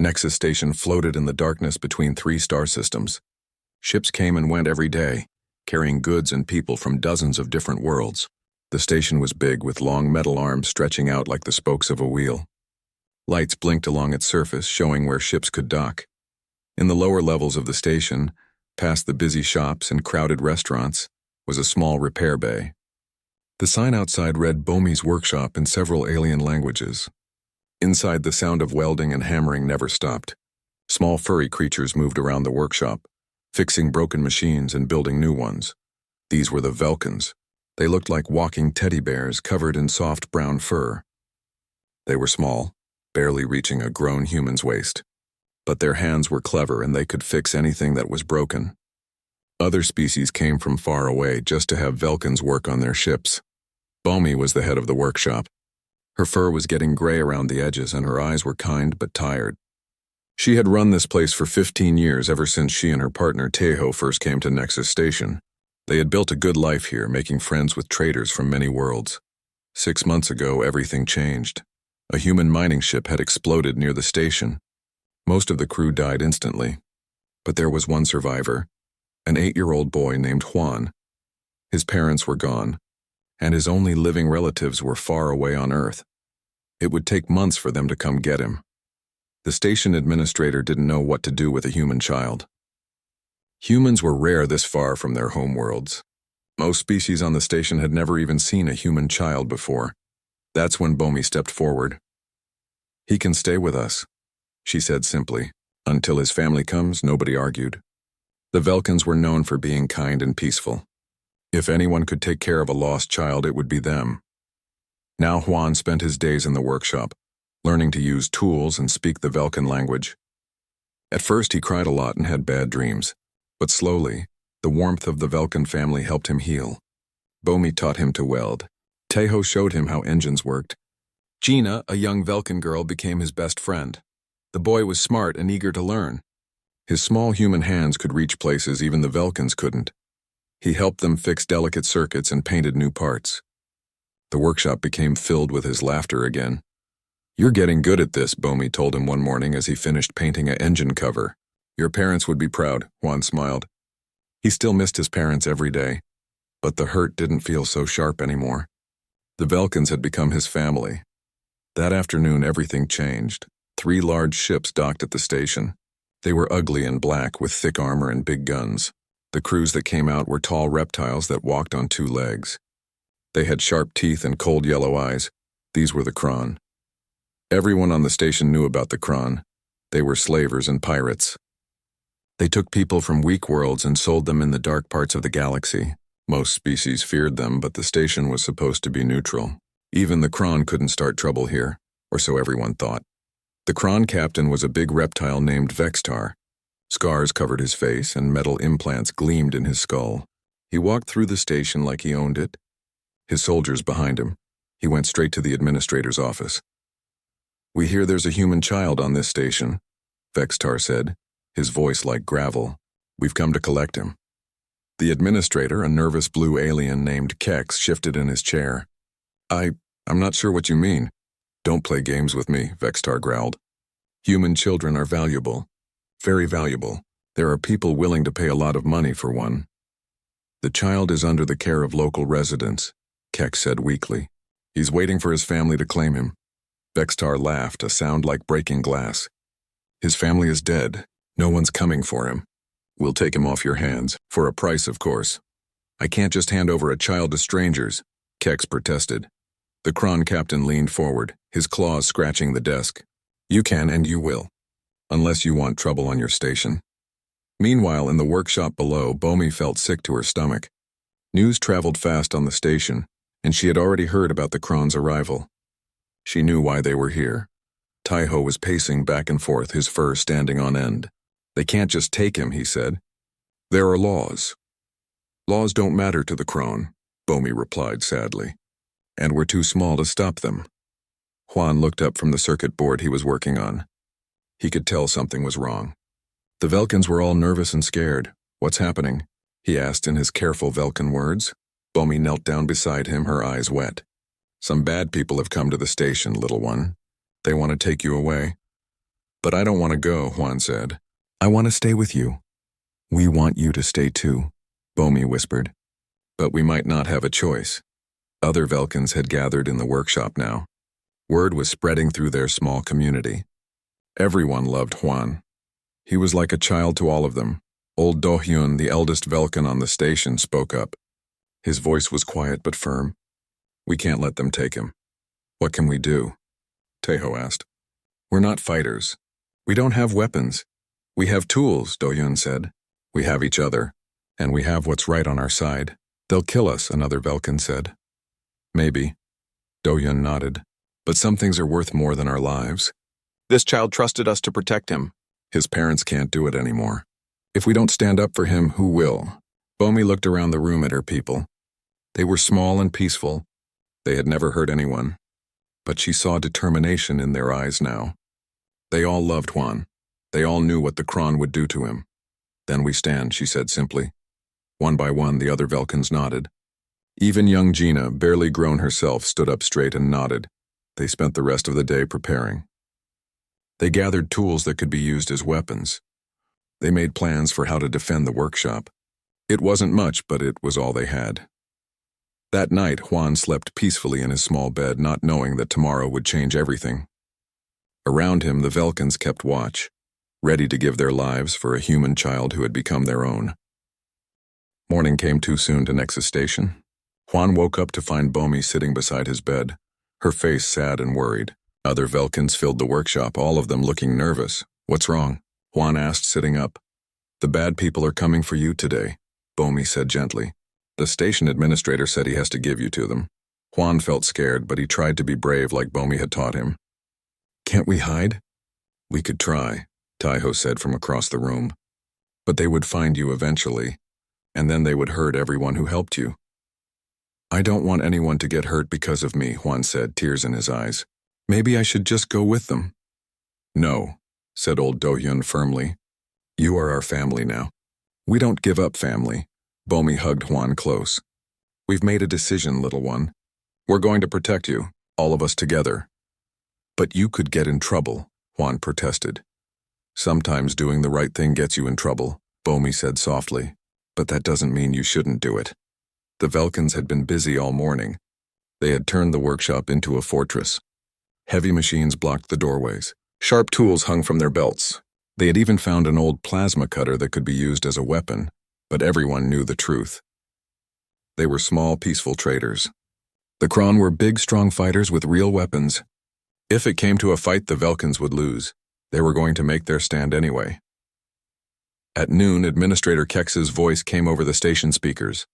Nexus Station floated in the darkness between 3 star systems. Ships came and went every day, carrying goods and people from dozens of different worlds. The station was big, with long metal arms stretching out like the spokes of a wheel. Lights blinked along its surface, showing where ships could dock. In the lower levels of the station, past the busy shops and crowded restaurants, was a small repair bay. The sign outside read Bomi's Workshop in several alien languages. Inside, the sound of welding and hammering never stopped. Small furry creatures moved around the workshop, fixing broken machines and building new ones. These were the Velcans. They looked like walking teddy bears covered in soft brown fur. They were small, barely reaching a grown human's waist. But their hands were clever and they could fix anything that was broken. Other species came from far away just to have Velcans work on their ships. Bomi was the head of the workshop. Her fur was getting gray around the edges and her eyes were kind but tired. She had run this place for 15 years, ever since she and her partner Tejo first came to Nexus Station. They had built a good life here, making friends with traders from many worlds. 6 months ago, everything changed. A human mining ship had exploded near the station. Most of the crew died instantly. But there was one survivor, an 8-year-old boy named Juan. His parents were gone, and his only living relatives were far away on Earth. It would take months for them to come get him. The station administrator didn't know what to do with a human child. Humans were rare this far from their homeworlds. Most species on the station had never even seen a human child before. That's when Bomi stepped forward. "He can stay with us," she said simply. Until his family comes, nobody argued. The Velcans were known for being kind and peaceful. If anyone could take care of a lost child, it would be them. Now Juan spent his days in the workshop, learning to use tools and speak the Velcan language. At first he cried a lot and had bad dreams, but slowly, the warmth of the Velcan family helped him heal. Bomi taught him to weld. Tejo showed him how engines worked. Gina, a young Velcan girl, became his best friend. The boy was smart and eager to learn. His small human hands could reach places even the Velcans couldn't. He helped them fix delicate circuits and painted new parts. The workshop became filled with his laughter again. "You're getting good at this," Bomi told him one morning as he finished painting an engine cover. "Your parents would be proud," Juan smiled. He still missed his parents every day, but the hurt didn't feel so sharp anymore. The Velcans had become his family. That afternoon, everything changed. 3 large ships docked at the station. They were ugly and black with thick armor and big guns. The crews that came out were tall reptiles that walked on 2 legs. They had sharp teeth and cold yellow eyes. These were the Kron. Everyone on the station knew about the Kron. They were slavers and pirates. They took people from weak worlds and sold them in the dark parts of the galaxy. Most species feared them, but the station was supposed to be neutral. Even the Kron couldn't start trouble here, or so everyone thought. The Kron captain was a big reptile named Vextar. Scars covered his face and metal implants gleamed in his skull. He walked through the station like he owned it. His soldiers behind him. He went straight to the administrator's office. "We hear there's a human child on this station," Vextar said, his voice like gravel. "We've come to collect him." The administrator, a nervous blue alien named Kex, shifted in his chair. I'm not sure what you mean." "Don't play games with me," Vextar growled. "Human children are valuable. Very valuable. There are people willing to pay a lot of money for one." "The child is under the care of local residents," Kex said weakly. "He's waiting for his family to claim him." Vextar laughed, a sound like breaking glass. "His family is dead. No one's coming for him. We'll take him off your hands, for a price, of course." "I can't just hand over a child to strangers," Kex protested. The Kron captain leaned forward, his claws scratching the desk. "You can and you will. Unless you want trouble on your station." Meanwhile, in the workshop below, Bomi felt sick to her stomach. News traveled fast on the station, and she had already heard about the Kron's arrival. She knew why they were here. Tejo was pacing back and forth, his fur standing on end. "They can't just take him," he said. "There are laws." "Laws don't matter to the Kron," Bomi replied sadly. "And we're too small to stop them." Juan looked up from the circuit board he was working on. He could tell something was wrong. The Velcans were all nervous and scared. "What's happening?" he asked in his careful Velcan words. Bomi knelt down beside him, her eyes wet. "Some bad people have come to the station, little one. They want to take you away." But I don't want to go, Juan said. I want to stay with you. We want you to stay too, Bomi whispered. But we might not have a choice. Other Velcans had gathered in the workshop now. Word was spreading through their small community. Everyone loved Juan. He was like a child to all of them. Old Do-hyun, the eldest Velcan on the station, spoke up. His voice was quiet but firm. We can't let them take him. What can we do? Taeho asked. We're not fighters. We don't have weapons. We have tools, Do-hyun said. We have each other, and we have what's right on our side. They'll kill us, another Velcan said. Maybe. Do-hyun nodded. But some things are worth more than our lives. This child trusted us to protect him. His parents can't do it anymore. If we don't stand up for him, who will? Bomi looked around the room at her people. They were small and peaceful. They had never hurt anyone. But she saw determination in their eyes now. They all loved Juan. They all knew what the Kron would do to him. Then we stand, she said simply. One by one, the other Velcans nodded. Even young Gina, barely grown herself, stood up straight and nodded. They spent the rest of the day preparing. They gathered tools that could be used as weapons. They made plans for how to defend the workshop. It wasn't much, but it was all they had. That night, Juan slept peacefully in his small bed, not knowing that tomorrow would change everything. Around him, the Velcans kept watch, ready to give their lives for a human child who had become their own. Morning came too soon to Nexus Station. Juan woke up to find Bomi sitting beside his bed, her face sad and worried. Other Velcans filled the workshop, all of them looking nervous. What's wrong? Juan asked, sitting up. The bad people are coming for you today, Bomi said gently. The station administrator said he has to give you to them. Juan felt scared, but he tried to be brave like Bomi had taught him. Can't we hide? We could try, Taeho said from across the room. But they would find you eventually, and then they would hurt everyone who helped you. I don't want anyone to get hurt because of me, Juan said, tears in his eyes. Maybe I should just go with them. No, said old Do-hyun firmly. You are our family now. We don't give up family. Bomi hugged Juan close. We've made a decision, little one. We're going to protect you, all of us together. But you could get in trouble, Juan protested. Sometimes doing the right thing gets you in trouble, Bomi said softly. But that doesn't mean you shouldn't do it. The Velcans had been busy all morning. They had turned the workshop into a fortress. Heavy machines blocked the doorways. Sharp tools hung from their belts. They had even found an old plasma cutter that could be used as a weapon, but everyone knew the truth. They were small, peaceful traders. The Kron were big, strong fighters with real weapons. If it came to a fight, the Velcans would lose. They were going to make their stand anyway. At noon, Administrator Kex's voice came over the station speakers.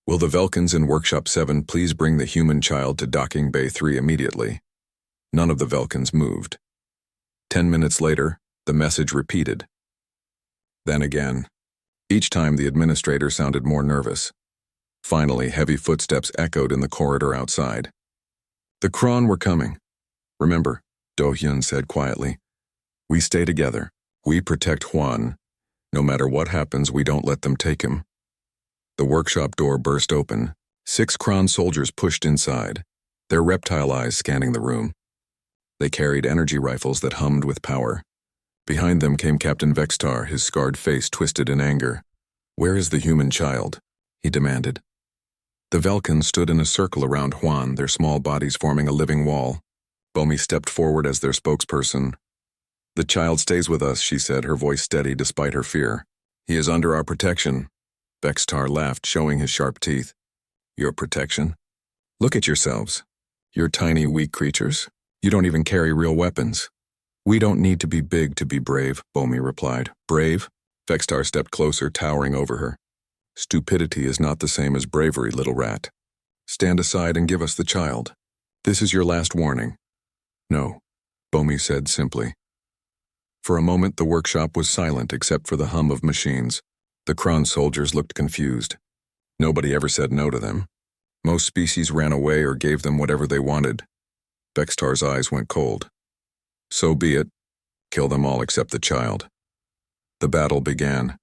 Will the Velcans in Workshop 7 please bring the human child to Docking Bay 3 immediately? None of the Velcans moved. 10 minutes later, the message repeated. Then again. Each time the administrator sounded more nervous. Finally, heavy footsteps echoed in the corridor outside. The Kron were coming. Remember, Do-hyun said quietly. We stay together. We protect Juan. No matter what happens, we don't let them take him. The workshop door burst open. 6 Kron soldiers pushed inside, their reptile eyes scanning the room. They carried energy rifles that hummed with power. Behind them came Captain Vextar, his scarred face twisted in anger. Where is the human child? He demanded. The Velcans stood in a circle around Juan, their small bodies forming a living wall. Bomi stepped forward as their spokesperson. The child stays with us, she said, her voice steady despite her fear. He is under our protection. Vextar laughed, showing his sharp teeth. Your protection? Look at yourselves. You're tiny, weak creatures. You don't even carry real weapons. We don't need to be big to be brave, Bomi replied. Brave? Vextar stepped closer, towering over her. Stupidity is not the same as bravery, little rat. Stand aside and give us the child. This is your last warning. No, Bomi said simply. For a moment, the workshop was silent except for the hum of machines. The Kron soldiers looked confused. Nobody ever said no to them. Most species ran away or gave them whatever they wanted. Vextar's eyes went cold. So be it. Kill them all except the child. The battle began.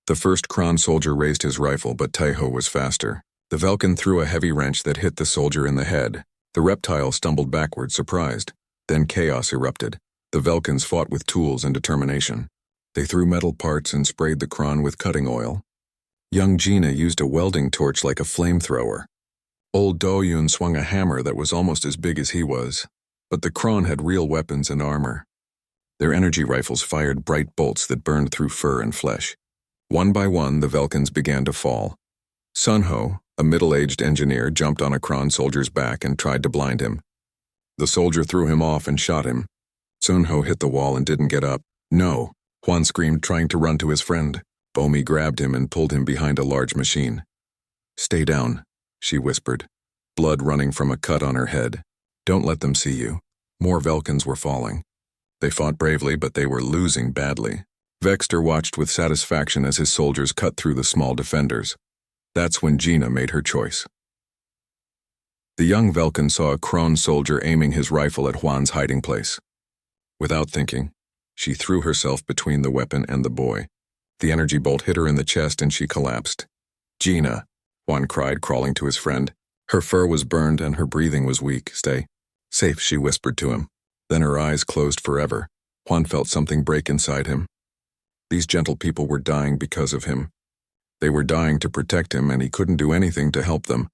The first Kron soldier raised his rifle, but Taeho was faster. The Velcan threw a heavy wrench that hit the soldier in the head. The reptile stumbled backward, surprised. Then chaos erupted. The Velcans fought with tools and determination. They threw metal parts and sprayed the Kron with cutting oil. Young Gina used a welding torch like a flamethrower. Old Do-Yun swung a hammer that was almost as big as he was, but the Kron had real weapons and armor. Their energy rifles fired bright bolts that burned through fur and flesh. One by one, the Velcans began to fall. Sunho, a middle-aged engineer, jumped on a Kron soldier's back and tried to blind him. The soldier threw him off and shot him. Sunho hit the wall and didn't get up. "No!" Juan screamed, trying to run to his friend. Bomi grabbed him and pulled him behind a large machine. "Stay down," she whispered, blood running from a cut on her head. "Don't let them see you." More Velcans were falling. They fought bravely, but they were losing badly. Vexter watched with satisfaction as his soldiers cut through the small defenders. That's when Gina made her choice. The young Velcan saw a Kron soldier aiming his rifle at Juan's hiding place. Without thinking, she threw herself between the weapon and the boy. The energy bolt hit her in the chest and she collapsed. "Gina," Juan cried, crawling to his friend. Her fur was burned and her breathing was weak. "Stay safe," she whispered to him. Then her eyes closed forever. Juan felt something break inside him. These gentle people were dying because of him. They were dying to protect him, and he couldn't do anything to help them.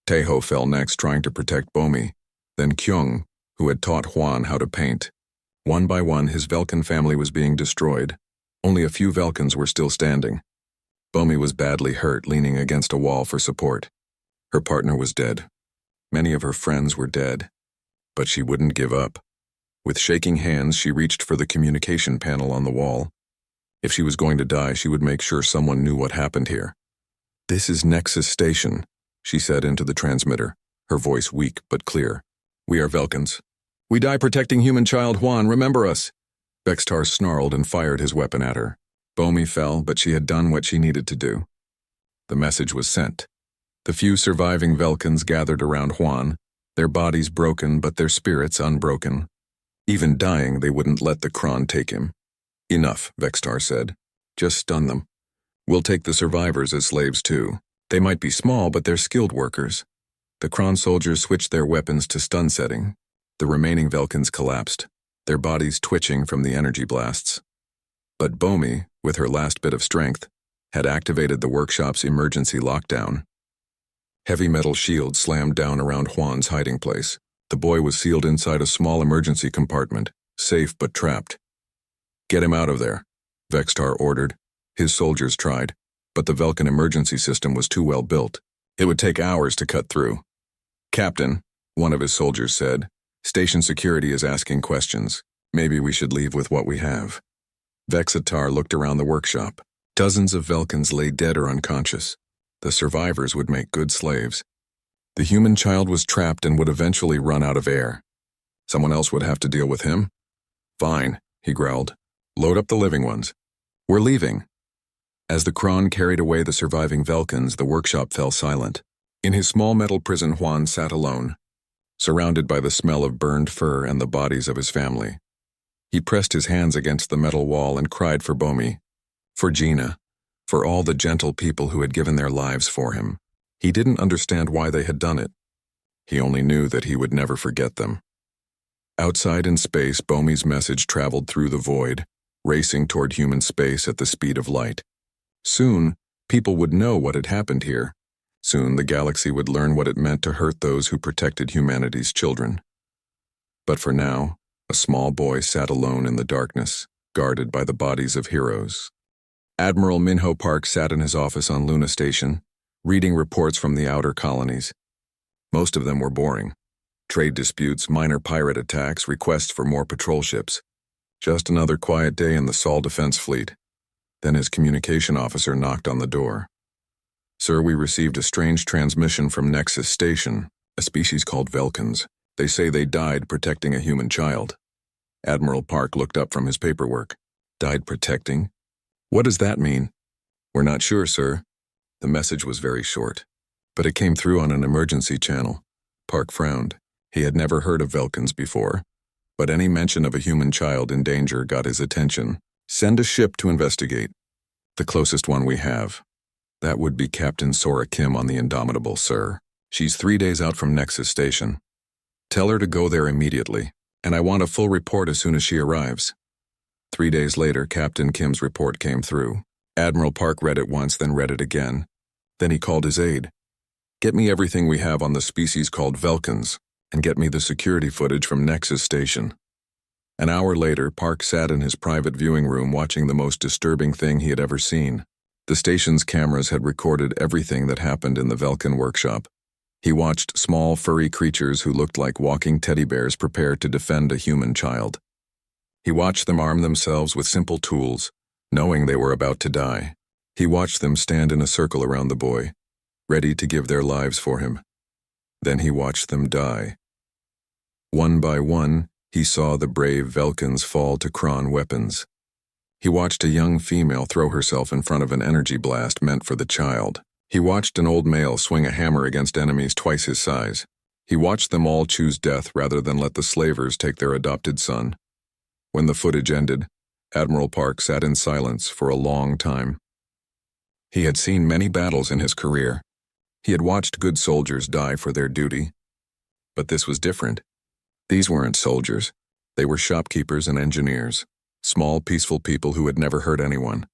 Taeho fell next, trying to protect Bomi. Then Kyung, who had taught Juan how to paint. One by one, his Velcan family was being destroyed. Only a few Velcans were still standing. Bomi was badly hurt, leaning against a wall for support. Her partner was dead. Many of her friends were dead. But she wouldn't give up. With shaking hands, she reached for the communication panel on the wall. If she was going to die, she would make sure someone knew what happened here. "This is Nexus Station," she said into the transmitter, her voice weak but clear. "We are Velcans. We die protecting human child Juan, remember us." Vextar snarled and fired his weapon at her. Bomi fell, but she had done what she needed to do. The message was sent. The few surviving Velcans gathered around Juan, their bodies broken but their spirits unbroken. Even dying, they wouldn't let the Kron take him. "Enough," Vextar said. "Just stun them. We'll take the survivors as slaves too. They might be small, but they're skilled workers." The Kron soldiers switched their weapons to stun setting. The remaining Velcans collapsed, their bodies twitching from the energy blasts. But Bomi, with her last bit of strength, had activated the workshop's emergency lockdown. Heavy metal shields slammed down around Juan's hiding place. The boy was sealed inside a small emergency compartment, safe but trapped. "Get him out of there," Vextar ordered. His soldiers tried, but the Velcan emergency system was too well built. It would take hours to cut through. "Captain," one of his soldiers said, "station security is asking questions. Maybe we should leave with what we have." Vexatar looked around the workshop. Dozens of Velcans lay dead or unconscious. The survivors would make good slaves. The human child was trapped and would eventually run out of air. Someone else would have to deal with him. "Fine," he growled. "Load up the living ones. We're leaving." As the Kron carried away the surviving Velcans, the workshop fell silent. In his small metal prison, Juan sat alone, surrounded by the smell of burned fur and the bodies of his family. He pressed his hands against the metal wall and cried for Bomi, for Gina, for all the gentle people who had given their lives for him. He didn't understand why they had done it. He only knew that he would never forget them. Outside in space, Bomi's message traveled through the void, racing toward human space at the speed of light. Soon, people would know what had happened here. Soon, the galaxy would learn what it meant to hurt those who protected humanity's children. But for now, a small boy sat alone in the darkness, guarded by the bodies of heroes. Admiral Minho Park sat in his office on Luna Station, reading reports from the outer colonies. Most of them were boring. Trade disputes, minor pirate attacks, requests for more patrol ships. Just another quiet day in the Sol Defense Fleet. Then his communication officer knocked on the door. "Sir, we received a strange transmission from Nexus Station, a species called Velcans. They say they died protecting a human child." Admiral Park looked up from his paperwork. "Died protecting? What does that mean?" "We're not sure, sir." The message was very short, but it came through on an emergency channel. Park frowned. He had never heard of Velcans before, but any mention of a human child in danger got his attention. "Send a ship to investigate. The closest one we have. That would be Captain Sora Kim on the Indomitable, sir. She's 3 days out from Nexus Station. Tell her to go there immediately. and I want a full report as soon as she arrives." 3 days later, Captain Kim's report came through. Admiral Park read it once, then read it again. Then he called his aide. "Get me everything we have on the species called Velcans, and get me the security footage from Nexus Station." An hour later, Park sat in his private viewing room watching the most disturbing thing he had ever seen. The station's cameras had recorded everything that happened in the Velcan workshop. He watched small, furry creatures who looked like walking teddy bears prepare to defend a human child. He watched them arm themselves with simple tools, knowing they were about to die. He watched them stand in a circle around the boy, ready to give their lives for him. Then he watched them die. One by one, he saw the brave Velcans fall to Kron weapons. He watched a young female throw herself in front of an energy blast meant for the child. He watched an old male swing a hammer against enemies twice his size. He watched them all choose death rather than let the slavers take their adopted son. When the footage ended, Admiral Park sat in silence for a long time. He had seen many battles in his career. He had watched good soldiers die for their duty. But this was different. These weren't soldiers. They were shopkeepers and engineers, small, peaceful people who had never hurt anyone.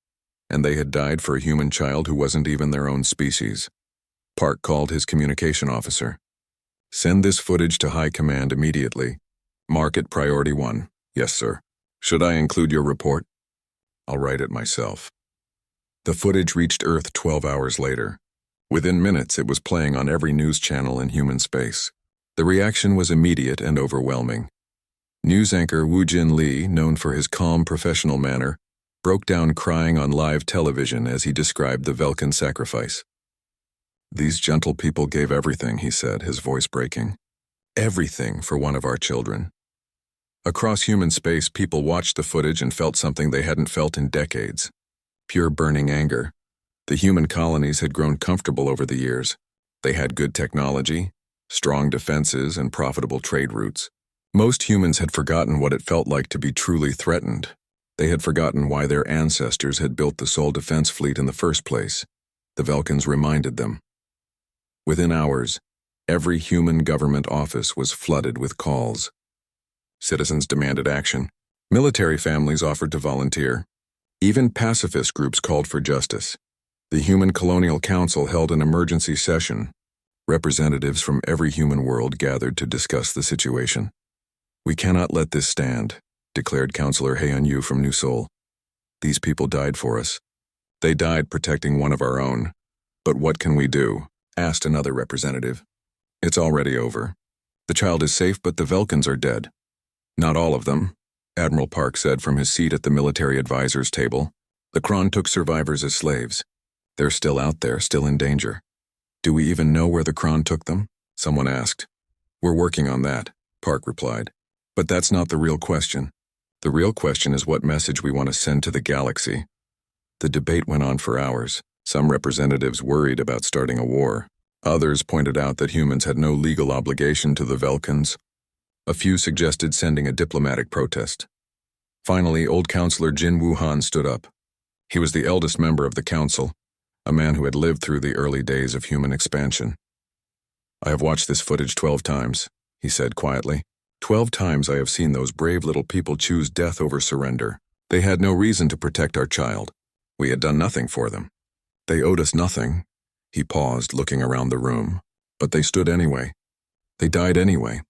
And they had died for a human child who wasn't even their own species. Park called his communication officer. "Send this footage to High Command immediately. Mark it Priority 1. "Yes, sir." "Should I include your report?" "I'll write it myself." The footage reached Earth 12 hours later. Within minutes, it was playing on every news channel in human space. The reaction was immediate and overwhelming. News anchor Woo Jin Lee, known for his calm professional manner, broke down crying on live television as he described the Velcan sacrifice. "These gentle people gave everything," he said, his voice breaking. "Everything for one of our children." Across human space, people watched the footage and felt something they hadn't felt in decades. Pure burning anger. The human colonies had grown comfortable over the years. They had good technology, strong defenses, and profitable trade routes. Most humans had forgotten what it felt like to be truly threatened. They had forgotten why their ancestors had built the Sol Defense Fleet in the first place. The Velcans reminded them. Within hours, every human government office was flooded with calls. Citizens demanded action. Military families offered to volunteer. Even pacifist groups called for justice. The Human Colonial Council held an emergency session. Representatives from every human world gathered to discuss the situation. "We cannot let this stand," declared Councillor Haeun Yu from New Seoul. "These people died for us. They died protecting one of our own. But what can we do?" asked another representative. "It's already over. The child is safe, but the Velcans are dead." "Not all of them," Admiral Park said from his seat at the military advisors' table. "The Kron took survivors as slaves. They're still out there, still in danger." "Do we even know where the Kron took them?" someone asked. "We're working on that," Park replied. "But that's not the real question. The real question is what message we want to send to the galaxy." The debate went on for hours. Some representatives worried about starting a war. Others pointed out that humans had no legal obligation to the Velcans. A few suggested sending a diplomatic protest. Finally, old Councillor Jin Woo-han stood up. He was the eldest member of the council, a man who had lived through the early days of human expansion. "I have watched this footage 12 times, he said quietly. 12 times I have seen those brave little people choose death over surrender. They had no reason to protect our child. We had done nothing for them. They owed us nothing." He paused, looking around the room. "But they stood anyway. They died anyway.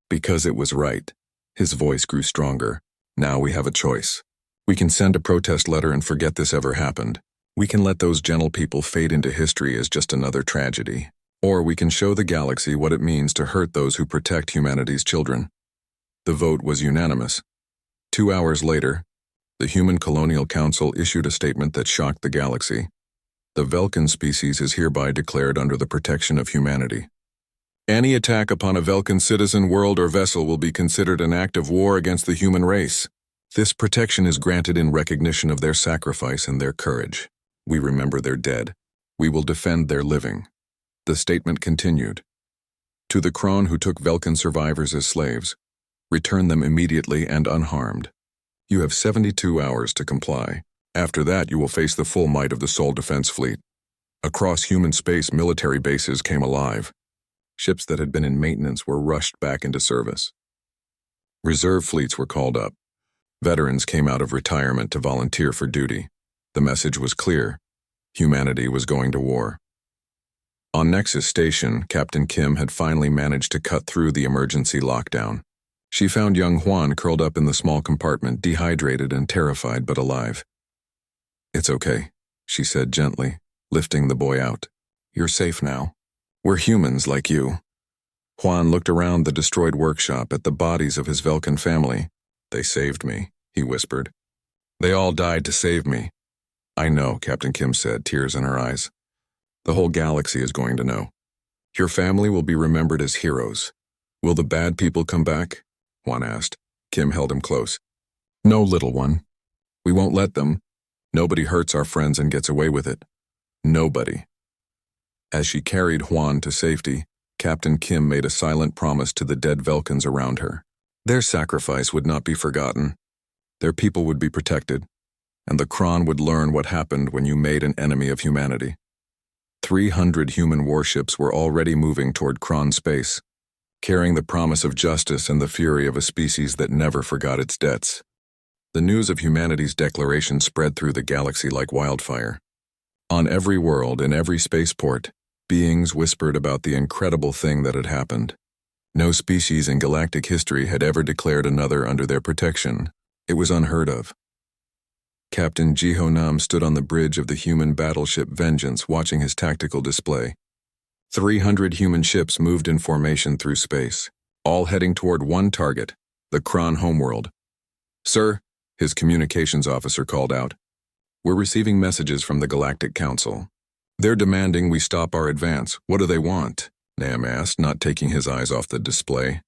Because it was right." His voice grew stronger. "Now we have a choice. We can send a protest letter and forget this ever happened. We can let those gentle people fade into history as just another tragedy. Or we can show the galaxy what it means to hurt those who protect humanity's children." The vote was unanimous. 2 hours later, the Human Colonial Council issued a statement that shocked the galaxy. "The Velcan species is hereby declared under the protection of humanity. Any attack upon a Velcan citizen, world, or vessel will be considered an act of war against the human race. This protection is granted in recognition of their sacrifice and their courage. We remember their dead. We will defend their living." The statement continued. "To the Kron who took Velcan survivors as slaves, return them immediately and unharmed. You have 72 hours to comply. After that, you will face the full might of the Sol Defense Fleet." Across human space, military bases came alive. Ships that had been in maintenance were rushed back into service. Reserve fleets were called up. Veterans came out of retirement to volunteer for duty. The message was clear. Humanity was going to war. On Nexus Station, Captain Kim had finally managed to cut through the emergency lockdown. She found young Juan curled up in the small compartment, dehydrated and terrified but alive. "It's okay," she said gently, lifting the boy out. "You're safe now. We're humans like you." Juan looked around the destroyed workshop at the bodies of his Velcan family. "They saved me," he whispered. "They all died to save me." "I know," Captain Kim said, tears in her eyes. "The whole galaxy is going to know. Your family will be remembered as heroes. Will the bad people come back?" Juan asked. Kim held him close. "No, little one. We won't let them. Nobody hurts our friends and gets away with it. Nobody." As she carried Juan to safety, Captain Kim made a silent promise to the dead Velcans around her. Their sacrifice would not be forgotten. Their people would be protected, and the Kron would learn what happened when you made an enemy of humanity. 300 human warships were already moving toward Kron space, carrying the promise of justice and the fury of a species that never forgot its debts. The news of humanity's declaration spread through the galaxy like wildfire. On every world, in every spaceport, beings whispered about the incredible thing that had happened. No species in galactic history had ever declared another under their protection. It was unheard of. Captain Jihonam stood on the bridge of the human battleship Vengeance, watching his tactical display. 300 human ships moved in formation through space, all heading toward one target, the Kron homeworld. "Sir," his communications officer called out, "we're receiving messages from the Galactic Council. They're demanding we stop our advance. What do they want?" Nam asked, not taking his eyes off the display.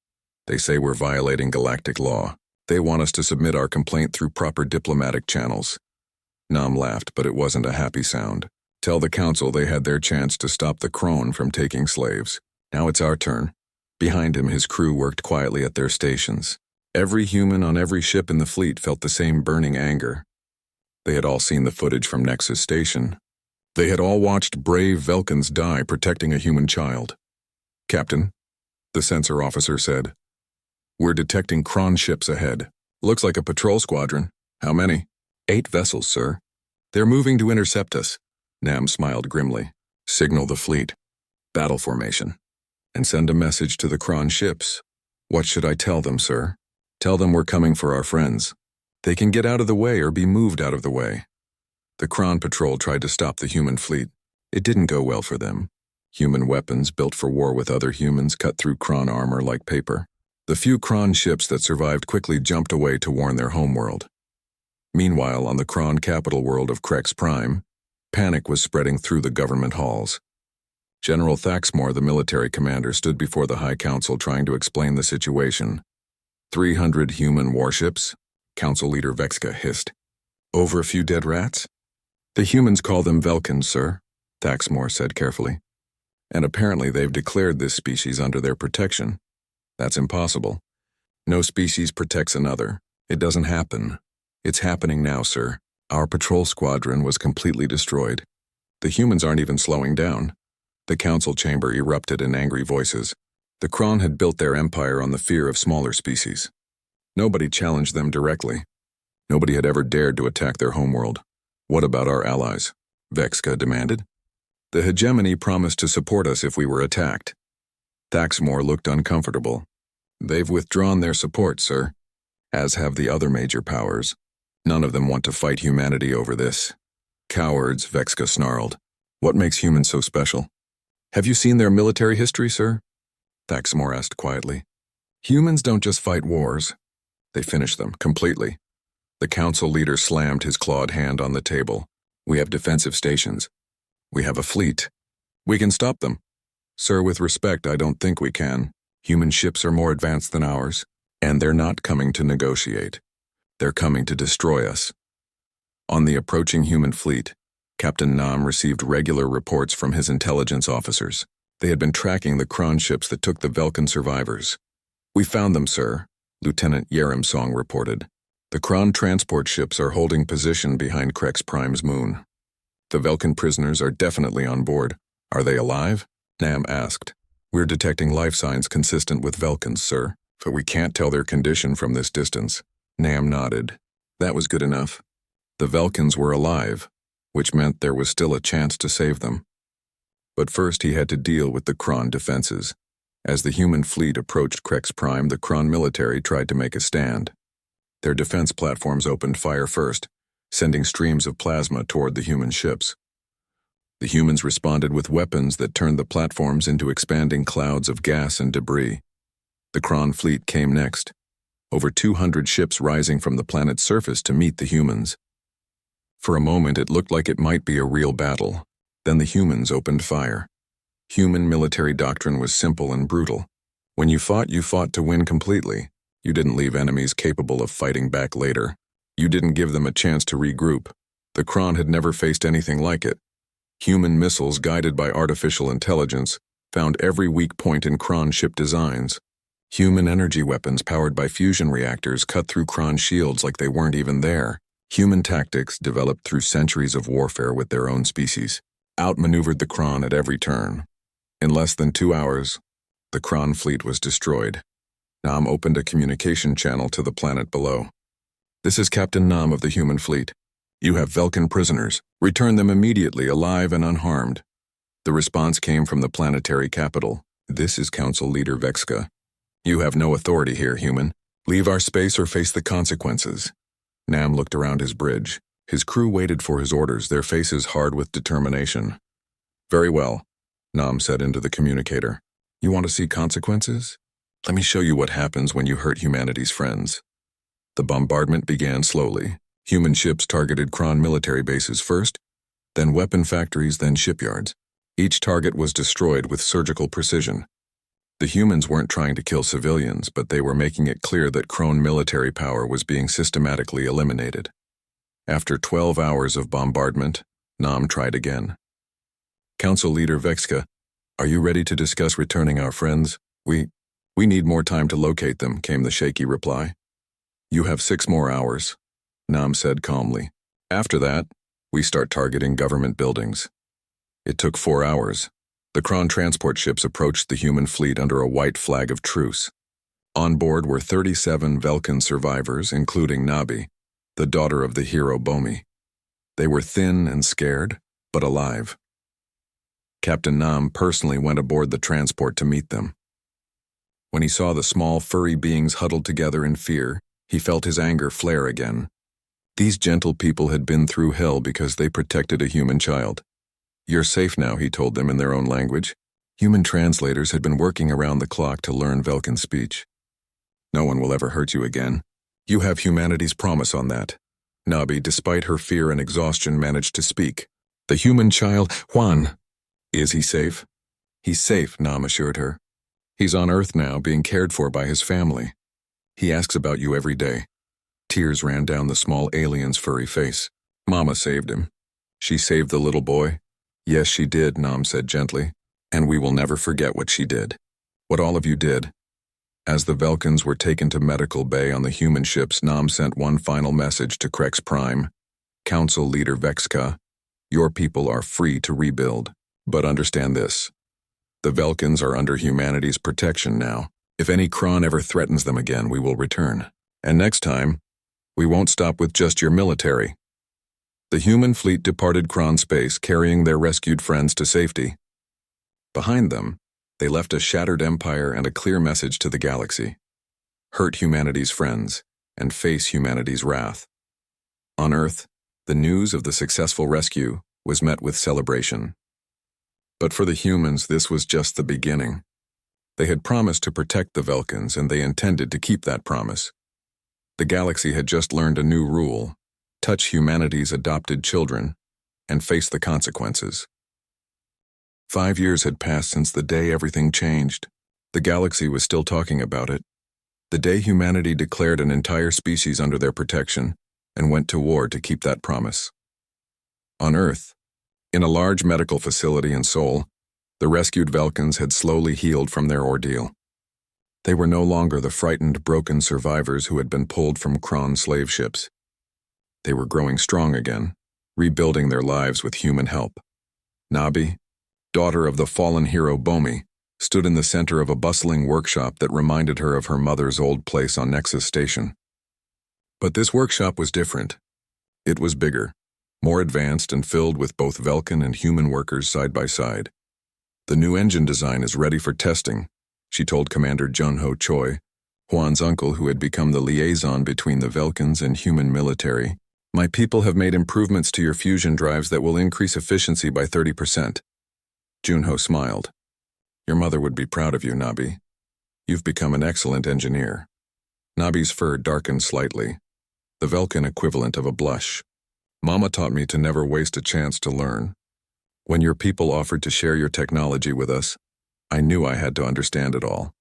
"They say we're violating galactic law. They want us to submit our complaint through proper diplomatic channels." Nam laughed, but it wasn't a happy sound. "Tell the council they had their chance to stop the Kron from taking slaves. Now it's our turn." Behind him, his crew worked quietly at their stations. Every human on every ship in the fleet felt the same burning anger. They had all seen the footage from Nexus Station. They had all watched brave Velcans die protecting a human child. "Captain," the sensor officer said, "we're detecting Kron ships ahead. Looks like a patrol squadron. How many?" 8 vessels, sir. They're moving to intercept us." Nam smiled grimly. "Signal the fleet. Battle formation. And send a message to the Kron ships." "What should I tell them, sir?" "Tell them we're coming for our friends. They can get out of the way or be moved out of the way." The Kron patrol tried to stop the human fleet. It didn't go well for them. Human weapons built for war with other humans cut through Kron armor like paper. The few Kron ships that survived quickly jumped away to warn their homeworld. Meanwhile, on the Kron capital world of Krex Prime, panic was spreading through the government halls. General Thaxmore, the military commander, stood before the High Council trying to explain the situation. 300 human warships? Council leader Vexka hissed. "Over a few dead rats?" "The humans call them Velcans, sir," Thaxmore said carefully. "And apparently they've declared this species under their protection. That's impossible. No species protects another. It doesn't happen. It's happening now, sir. Our patrol squadron was completely destroyed. The humans aren't even slowing down." The council chamber erupted in angry voices. The Kron had built their empire on the fear of smaller species. Nobody challenged them directly. Nobody had ever dared to attack their homeworld. "What about our allies?" Vexka demanded. "The hegemony promised to support us if we were attacked." Thaxmore looked uncomfortable. "They've withdrawn their support, sir, as have the other major powers. None of them want to fight humanity over this." "Cowards," Vexka snarled. "What makes humans so special?" "Have you seen their military history, sir?" Thaxmore asked quietly. "Humans don't just fight wars. They finish them, completely." The council leader slammed his clawed hand on the table. "We have defensive stations. We have a fleet. We can stop them." "Sir, with respect, I don't think we can. Human ships are more advanced than ours, and they're not coming to negotiate. They're coming to destroy us." On the approaching human fleet, Captain Nam received regular reports from his intelligence officers. They had been tracking the Kron ships that took the Velcan survivors. "We found them, sir," Lieutenant Yerimsong reported. "The Kron transport ships are holding position behind Krex Prime's moon. The Velcan prisoners are definitely on board. Are they alive?" Nam asked. "We're detecting life signs consistent with Velcans, sir. But we can't tell their condition from this distance. Nam nodded. That was good enough. The Velcans were alive, which meant there was still a chance to save them. But first he had to deal with the Kron defenses. As the human fleet approached Krex Prime, the Kron military tried to make a stand. Their defense platforms opened fire first, sending streams of plasma toward the human ships. The humans responded with weapons that turned the platforms into expanding clouds of gas and debris. The Kron fleet came next, over 200 ships rising from the planet's surface to meet the humans. For a moment it looked like it might be a real battle. Then the humans opened fire. Human military doctrine was simple and brutal. When you fought to win completely. You didn't leave enemies capable of fighting back later. You didn't give them a chance to regroup. The Kron had never faced anything like it. Human missiles guided by artificial intelligence found every weak point in Kron ship designs. Human energy weapons powered by fusion reactors cut through Kron shields like they weren't even there. Human tactics, developed through centuries of warfare with their own species, outmaneuvered the Kron at every turn. In less than 2 hours, the Kron fleet was destroyed. Nam opened a communication channel to the planet below. This is Captain Nam of the human fleet. You have Velcan prisoners. Return them immediately, alive and unharmed. The response came from the planetary capital. This is Council Leader Vexka. You have no authority here, human. Leave our space or face the consequences. Nam looked around his bridge. His crew waited for his orders, their faces hard with determination. Very well, Nam said into the communicator. You want to see consequences? Let me show you what happens when you hurt humanity's friends. The bombardment began slowly. Human ships targeted Kron military bases first, then weapon factories, then shipyards. Each target was destroyed with surgical precision. The humans weren't trying to kill civilians, but they were making it clear that Kron military power was being systematically eliminated. After 12 hours of bombardment, Nam tried again. Council Leader Vexka, are you ready to discuss returning our friends? We need more time to locate them, came the shaky reply. You have 6 more hours, Nam said calmly. After that, we start targeting government buildings. It took 4 hours. The Kron transport ships approached the human fleet under a white flag of truce. On board were 37 Velcan survivors, including Nabi, the daughter of the hero Bomi. They were thin and scared, but alive. Captain Nam personally went aboard the transport to meet them. When he saw the small, furry beings huddled together in fear, he felt his anger flare again. These gentle people had been through hell because they protected a human child. You're safe now, he told them in their own language. Human translators had been working around the clock to learn Velcan speech. No one will ever hurt you again. You have humanity's promise on that. Nabi, despite her fear and exhaustion, managed to speak. The human child, Juan. Is he safe? He's safe, Nam assured her. He's on Earth now, being cared for by his family. He asks about you every day. Tears ran down the small alien's furry face. Mama saved him. She saved the little boy. Yes, she did, Nam said gently. And we will never forget what she did. What all of you did. As the Velcans were taken to medical bay on the human ships, Nam sent one final message to Krex Prime. Council Leader Vexka, your people are free to rebuild. But understand this. The Velcans are under humanity's protection now. If any Kron ever threatens them again, we will return. And next time, we won't stop with just your military. The human fleet departed Kron space, carrying their rescued friends to safety. Behind them, they left a shattered empire and a clear message to the galaxy. Hurt humanity's friends, and face humanity's wrath. On Earth, the news of the successful rescue was met with celebration. But for the humans, this was just the beginning. They had promised to protect the Velcans, and they intended to keep that promise. The galaxy had just learned a new rule: touch humanity's adopted children, and face the consequences. 5 years had passed since the day everything changed. The galaxy was still talking about it. The day humanity declared an entire species under their protection and went to war to keep that promise. On Earth, in a large medical facility in Seoul, the rescued Velcans had slowly healed from their ordeal. They were no longer the frightened, broken survivors who had been pulled from Kron slave ships. They were growing strong again, rebuilding their lives with human help. Nabi, daughter of the fallen hero Bomi, stood in the center of a bustling workshop that reminded her of her mother's old place on Nexus Station. But this workshop was different. It was bigger, more advanced, and filled with both Velcan and human workers side by side. "The new engine design is ready for testing," she told Commander Junho Choi, Juan's uncle who had become the liaison between the Velcans and human military. "My people have made improvements to your fusion drives that will increase efficiency by 30%. Junho smiled. "Your mother would be proud of you, Nabi. You've become an excellent engineer." Nabi's fur darkened slightly, the Velcan equivalent of a blush. "Mama taught me to never waste a chance to learn. When your people offered to share your technology with us, I knew I had to understand it all."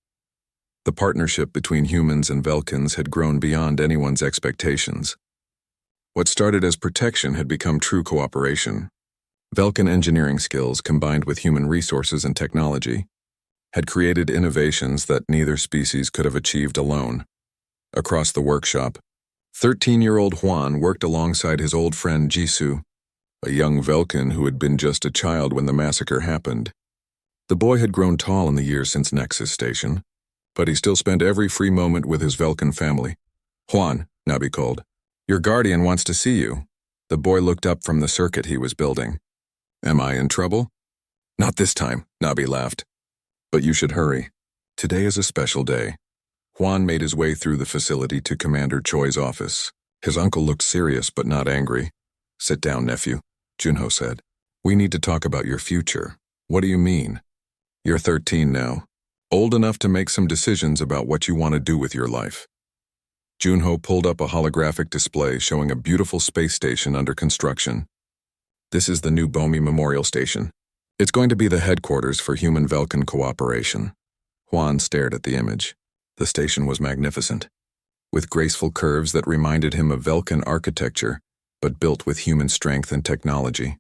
The partnership between humans and Velcans had grown beyond anyone's expectations. What started as protection had become true cooperation. Velcan engineering skills combined with human resources and technology had created innovations that neither species could have achieved alone. Across the workshop, 13-year-old Juan worked alongside his old friend Jisoo, a young Velcan who had been just a child when the massacre happened. The boy had grown tall in the years since Nexus Station, but he still spent every free moment with his Velcan family. "Juan," Nabi called, "your guardian wants to see you." The boy looked up from the circuit he was building. "Am I in trouble?" "Not this time," Nabi laughed. "But you should hurry. Today is a special day." Juan made his way through the facility to Commander Choi's office. His uncle looked serious but not angry. "Sit down, nephew," Junho said. "We need to talk about your future." "What do you mean?" "You're 13 now, old enough to make some decisions about what you want to do with your life." Junho pulled up a holographic display showing a beautiful space station under construction. "This is the new Bomi Memorial Station. It's going to be the headquarters for human Velcan cooperation." Juan stared at the image. The station was magnificent, with graceful curves that reminded him of Velcan architecture, but built with human strength and technology.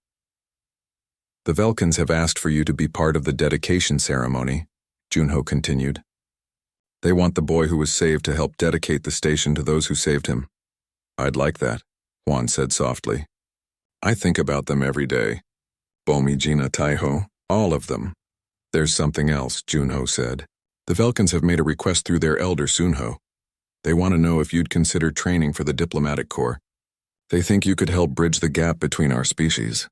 "The Velcans have asked for you to be part of the dedication ceremony," Junho continued. "They want the boy who was saved to help dedicate the station to those who saved him." "I'd like that," Juan said softly. "I think about them every day. Bomi Gina Taiho, all of them." "There's something else," Junho said. "The Velcans have made a request through their elder Sunho. They want to know if you'd consider training for the diplomatic corps. They think you could help bridge the gap between our species."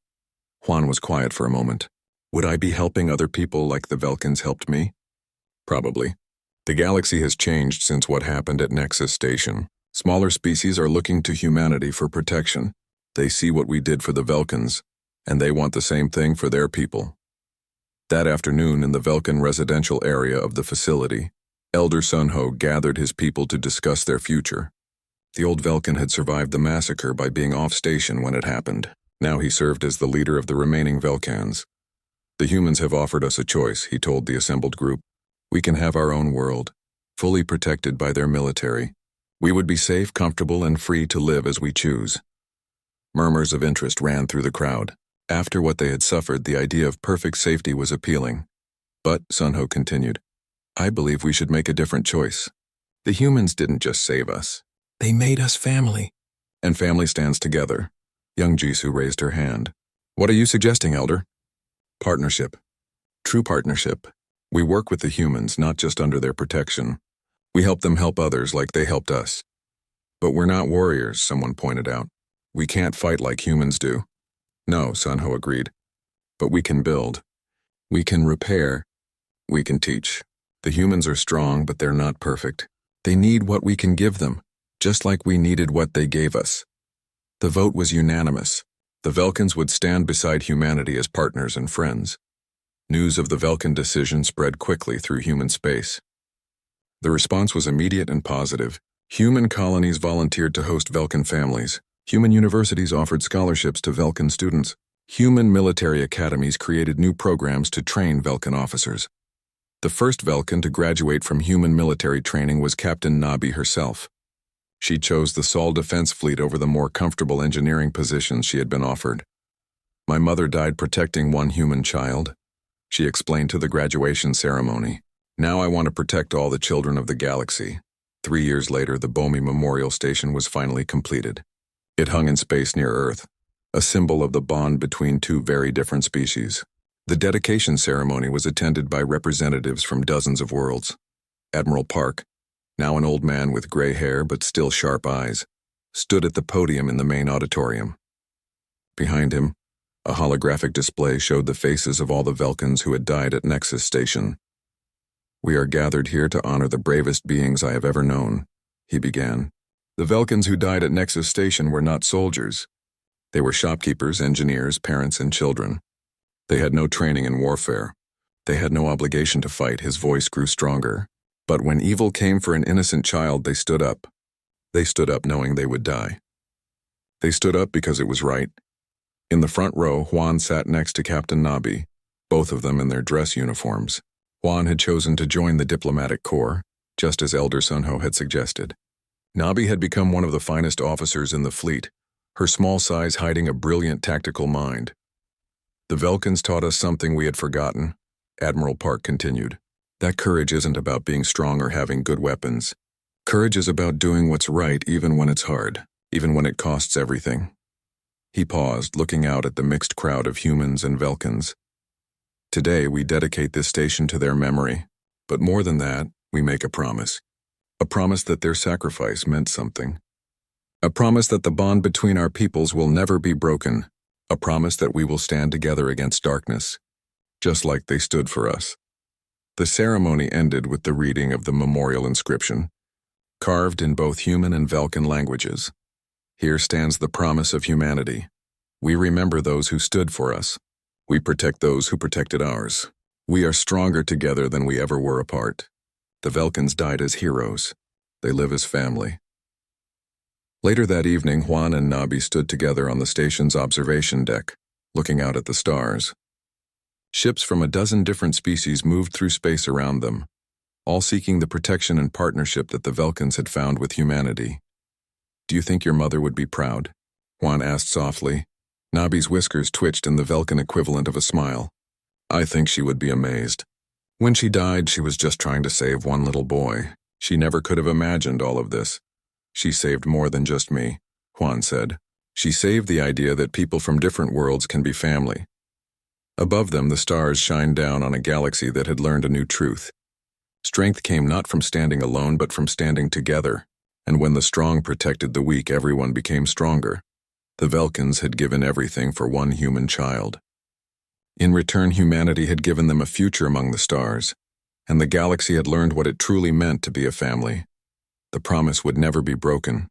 Juan was quiet for a moment. "Would I be helping other people like the Velcans helped me?" "Probably. The galaxy has changed since what happened at Nexus Station. Smaller species are looking to humanity for protection. They see what we did for the Velcans, and they want the same thing for their people." That afternoon in the Velcan residential area of the facility, Elder Sunho gathered his people to discuss their future. The old Velcan had survived the massacre by being off-station when it happened. Now he served as the leader of the remaining Velcans. "The humans have offered us a choice," he told the assembled group. "We can have our own world, fully protected by their military. We would be safe, comfortable, and free to live as we choose." Murmurs of interest ran through the crowd. After what they had suffered, the idea of perfect safety was appealing. "But," Sunho continued, "I believe we should make a different choice. The humans didn't just save us. They made us family. And family stands together." Young Jisoo raised her hand. "What are you suggesting, Elder?" "Partnership. True partnership. We work with the humans, not just under their protection. We help them help others like they helped us. But we're not warriors," someone pointed out. "We can't fight like humans do." "No," Sunho agreed. "But we can build. We can repair. We can teach. The humans are strong, but they're not perfect. They need what we can give them, just like we needed what they gave us." The vote was unanimous. The Velcans would stand beside humanity as partners and friends. News of the Velcan decision spread quickly through human space. The response was immediate and positive. Human colonies volunteered to host Velcan families. Human universities offered scholarships to Velcan students. Human military academies created new programs to train Velcan officers. The first Velcan to graduate from human military training was Captain Nabi herself. She chose the Sol Defense Fleet over the more comfortable engineering positions she had been offered. "My mother died protecting one human child," she explained to the graduation ceremony. "Now I want to protect all the children of the galaxy." 3 years later, the Bomi Memorial Station was finally completed. It hung in space near Earth, a symbol of the bond between two very different species. The dedication ceremony was attended by representatives from dozens of worlds. Admiral Park, now an old man with gray hair but still sharp eyes, stood at the podium in the main auditorium. Behind him, a holographic display showed the faces of all the Velcans who had died at Nexus Station. "We are gathered here to honor the bravest beings I have ever known," he began. The Velcans who died at Nexus Station were not soldiers. They were shopkeepers, engineers, parents, and children. They had no training in warfare. They had no obligation to fight. His voice grew stronger. But when evil came for an innocent child, they stood up. They stood up knowing they would die. They stood up because it was right. In the front row, Juan sat next to Captain Nabi, both of them in their dress uniforms. Juan had chosen to join the diplomatic corps, just as Elder Sunho had suggested. Nabi had become one of the finest officers in the fleet, her small size hiding a brilliant tactical mind. "The Velcans taught us something we had forgotten," Admiral Park continued. "That courage isn't about being strong or having good weapons. Courage is about doing what's right even when it's hard, even when it costs everything." He paused, looking out at the mixed crowd of humans and Velcans. "Today we dedicate this station to their memory, but more than that, we make a promise. A promise that their sacrifice meant something. A promise that the bond between our peoples will never be broken. A promise that we will stand together against darkness, just like they stood for us." The ceremony ended with the reading of the memorial inscription, carved in both human and Velcan languages. "Here stands the promise of humanity. We remember those who stood for us. We protect those who protected ours. We are stronger together than we ever were apart. The Velcans died as heroes. They live as family." Later that evening, Juan and Nabi stood together on the station's observation deck, looking out at the stars. Ships from a dozen different species moved through space around them, all seeking the protection and partnership that the Velcans had found with humanity. "Do you think your mother would be proud?" Juan asked softly. Nabi's whiskers twitched in the Velcan equivalent of a smile. "I think she would be amazed. When she died, she was just trying to save one little boy. She never could have imagined all of this. She saved more than just me," Juan said. "She saved the idea that people from different worlds can be family." Above them, the stars shined down on a galaxy that had learned a new truth. Strength came not from standing alone, but from standing together. And when the strong protected the weak, everyone became stronger. The Velcans had given everything for one human child. In return, humanity had given them a future among the stars, and the galaxy had learned what it truly meant to be a family. The promise would never be broken.